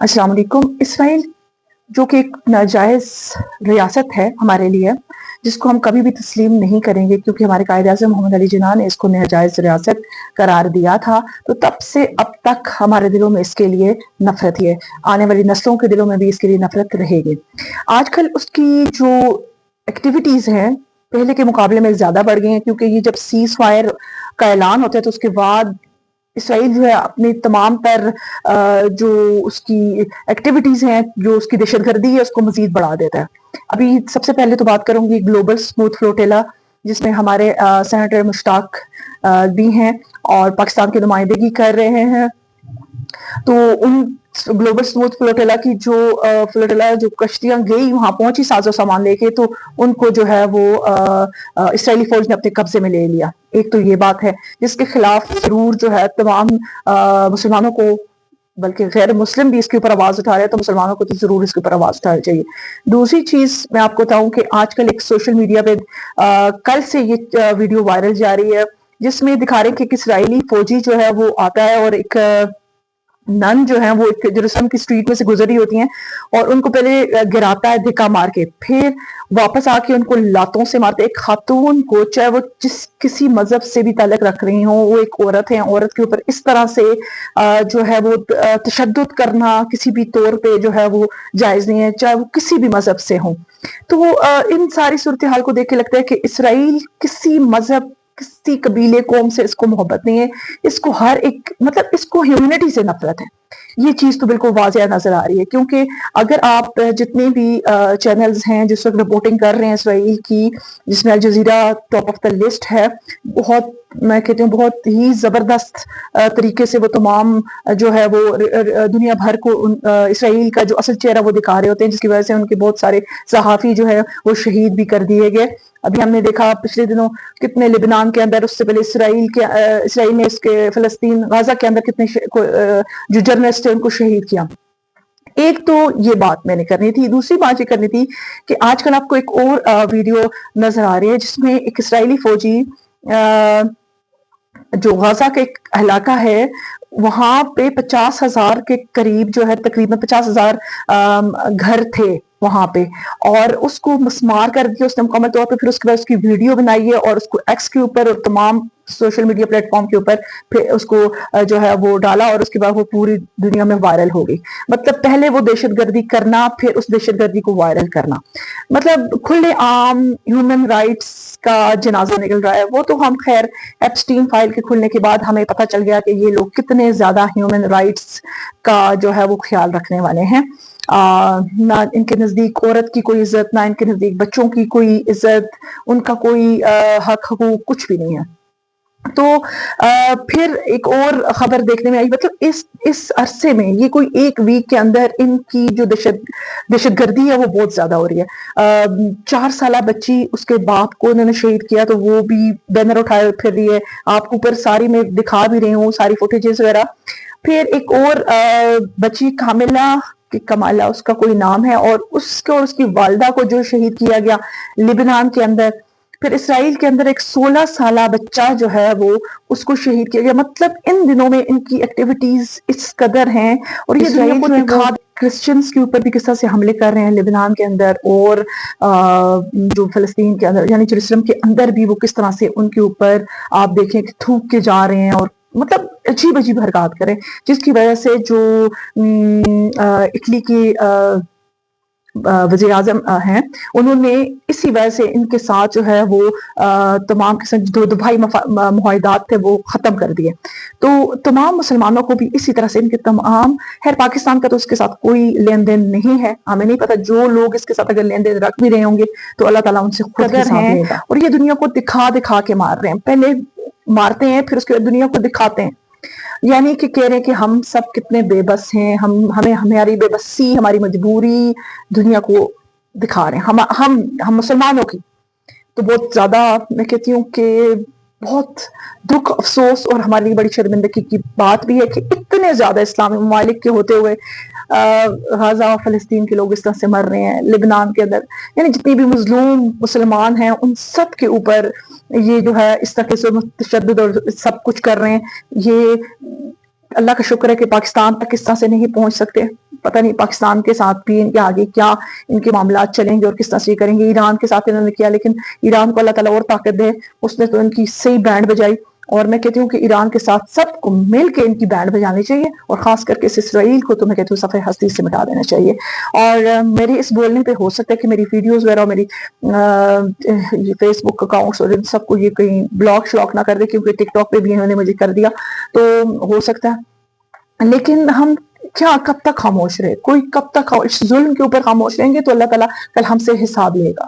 अस्सलाम वालेकुम। इसराइल जो कि एक नाजायज़ रियासत है हमारे लिए, जिसको हम कभी भी तस्लीम नहीं करेंगे, क्योंकि हमारे कायद-ए-आज़म मोहम्मद अली जिन्ना ने इसको नाजायज़ रियासत करार दिया था। तो तब से अब तक हमारे दिलों में इसके लिए नफरत ही है, आने वाली नस्लों के दिलों में भी इसके लिए नफरत रहेगी। आजकल उसकी जो एक्टिविटीज़ हैं पहले के मुकाबले में ज़्यादा बढ़ गई हैं, क्योंकि ये जब सीज़ फायर का ऐलान होता है तो उसके बाद इसराइल जो है अपनी तमाम तर जो उसकी एक्टिविटीज हैं, जो उसकी दहशतगर्दी है, उसको मजीद बढ़ा देता है। अभी सबसे पहले तो बात करूंगी ग्लोबल स्मूथ फ्लोटेला, जिसमें हमारे सेनेटर मुश्ताक भी हैं और पाकिस्तान की नुमाइंदगी कर रहे हैं। तो उन ग्लोबल स्मूथ फ्लोटेला की जो फ्लोटेला जो कश्तियां गई वहां पहुंची साजो सामान लेके, तो उनको जो है वो इसराइली फौज ने अपने कब्जे में ले लिया। एक तो ये बात है जिसके खिलाफ जरूर जो है तमाम मुसलमानों को, बल्कि गैर मुस्लिम भी इसके ऊपर आवाज उठा रहे हैं, तो मुसलमानों को तो जरूर इसके ऊपर आवाज उठानी चाहिए। दूसरी चीज मैं आपको बताऊं कि आजकल एक सोशल मीडिया पे कल से ये वीडियो वायरल जा रही है, जिसमें दिखा रहे हैं कि इसराइली फौजी जो है वो आता है और एक नन जो है वो जेरूसलम की स्ट्रीट में से गुजरी होती हैं और उनको पहले गिराता है धिक्का मार के, फिर वापस आके उनको लातों से मारते। एक खातून को, चाहे वो जिस किसी मजहब से भी ताल्लुक रख रही हो, वो एक औरत है, औरत के ऊपर इस तरह से जो है वो तशद्दुद करना किसी भी तौर पे जो है वो जायज नहीं है, चाहे वो किसी भी मजहब से हो। तो इन सारी सूरत हाल को देख के लगता है कि इसराइल किसी मजहब, किसी कबीले कौम से इसको मोहब्बत नहीं है, इसको हर एक मतलब इसको ह्यूमैनिटी से नफरत है। ये चीज तो बिल्कुल वाज़ेह नजर आ रही है, क्योंकि अगर आप जितने भी चैनल्स हैं जिस वक्त रिपोर्टिंग कर रहे हैं इसराइल की, जिसमें अल जजीरा टॉप ऑफ द लिस्ट है, बहुत मैं कहती हूँ बहुत ही जबरदस्त तरीके से वो तमाम जो है वो दुनिया भर को इसराइल का जो असल चेहरा वो दिखा रहे होते हैं, जिसकी वजह से उनके बहुत सारे सहाफी जो है वो शहीद भी कर दिए गए। अभी हमने देखा पिछले दिनों कितने लिबनान के अंदर, उससे पहले इसराइल ने इसके फिलिस्तीन गाजा के अंदर कितने जो जर्नलिस्ट थे उनको शहीद किया। एक तो ये बात मैंने करनी थी। दूसरी बात ये करनी थी कि आजकल आपको एक और वीडियो नजर आ रही है, जिसमें एक इसराइली फौजी जो गाजा का एक इलाका है, वहां पे 50,000 के करीब जो है, तकरीबन 50,000 घर थे वहां पे, और उसको मस्मार कर दिया उसने मुकम्मल तौर पे। फिर उसके बाद उसकी वीडियो बनाई है और उसको एक्स के ऊपर और तमाम सोशल मीडिया प्लेटफॉर्म के ऊपर फिर उसको जो है वो डाला, और उसके बाद वो पूरी दुनिया में वायरल हो गई। मतलब पहले वो दहशतगर्दी करना, फिर उस दहशतगर्दी को वायरल करना, मतलब खुले आम ह्यूमन राइट्स का जनाजा निकल रहा है। वो तो हम खैर एप्स्टीन फाइल के खुलने के बाद हमें पता चल गया कि ये लोग कितने ज्यादा ह्यूमन राइट्स का जो है वो ख्याल रखने वाले हैं। ना इनके नजदीक औरत की कोई इज्जत, ना इनके नजदीक बच्चों की कोई इज्जत, उनका कोई हक हकूक कुछ भी नहीं है। तो फिर एक और खबर देखने में आई, मतलब इस अरसे में, ये कोई एक वीक के अंदर इनकी जो दहशतगर्दी है वो बहुत ज्यादा हो रही है। 4 साल बच्ची, उसके बाप को उन्होंने शहीद किया, तो वो भी बैनर उठाए फिर रही है। आपको ऊपर सारी में दिखा भी रही हूँ सारी फुटेजेस वगैरह। फिर एक और बच्ची कामिला कि कमाला उसका कोई नाम है, और उसको और उसकी वालदा को जो शहीद किया गया लिबनान के अंदर। फिर इसराइल के अंदर एक 16 साल बच्चा जो है वो उसको शहीद किया गया। मतलब इन दिनों में इनकी एक्टिविटीज इस कदर हैं, और ये इसराइल को दिखा क्रिश्चियंस के ऊपर भी किस तरह से हमले कर रहे हैं लिबनान के अंदर, और जो फिलिस्तीन के अंदर यानी जेरूसलम के अंदर भी वो किस तरह से उनके ऊपर आप देखें कि थूक के जा रहे हैं, और मतलब अजीब अजीब हरकत करें, जिसकी वजह से जो इटली की वज़ीर आज़म हैं, उन्होंने इसी वजह से इनके साथ जो है वो तमाम किस्म जो दफाई मुआहदात थे वो ख़त्म कर दिए। तो तमाम मुसलमानों को भी इसी तरह से इनके तमाम, खैर पाकिस्तान का तो इसके साथ कोई लेन देन नहीं है, हमें नहीं पता, जो लोग इसके साथ अगर लेन देन रख भी रहे होंगे तो अल्लाह ताला उनसे खुद हिसाब लेगा। और ये दुनिया को दिखा दिखा के मार रहे हैं, पहले मारते हैं फिर उसके बाद दुनिया को दिखाते हैं, यानी कि कह रहे हैं कि हम सब कितने बेबस हैं, हमें हमारी बेबसी, हमारी मजबूरी दुनिया को दिखा रहे हैं, हम मुसलमानों की। तो बहुत ज्यादा मैं कहती हूँ कि बहुत दुख, अफसोस और हमारे लिए बड़ी शर्मिंदगी की बात भी है कि इतने ज्यादा इस्लामी ममालिक के होते हुए गाजा और फलस्तीन के लोग इस तरह से मर रहे हैं लिबनान के अंदर। यानी जितनी भी मजलूम मुसलमान हैं उन सब के ऊपर ये जो है इस तरह से तशद्दुद और सब कुछ कर रहे हैं। ये अल्लाह का शुक्र है कि पाकिस्तान तक इस तरह से नहीं पहुंच सकते, پتہ نہیں پاکستان کے ساتھ بھی ان کے آگے کیا ان کے معاملات چلیں گے اور کس طرح سے کریں گے. ایران کے ساتھ انہوں نے کیا، لیکن ایران کو اللہ تعالیٰ اور طاقت دے، اس نے تو ان کی صحیح بینڈ بجائی. اور میں کہتی ہوں کہ ایران کے ساتھ سب کو مل کے ان کی بینڈ بجانی چاہیے، اور خاص کر کے اس اسرائیل کو تو میں کہتی ہوں صفحہ ہستی سے مٹا دینا چاہیے. اور میری اس بولنے پہ ہو سکتا ہے کہ میری ویڈیوز وغیرہ اور میری فیس بک اکاؤنٹس اور ان سب کو یہ کہیں بلاک شلاک نہ کر دے، کیونکہ ٹک ٹاک پہ بھی انہوں نے مجھے کر دیا تو ہو سکتا ہے. لیکن ہم کیا کب تک خاموش رہے؟ کوئی کب تک اس ظلم کے اوپر خاموش رہیں گے تو اللہ تعالیٰ کل ہم سے حساب لے گا.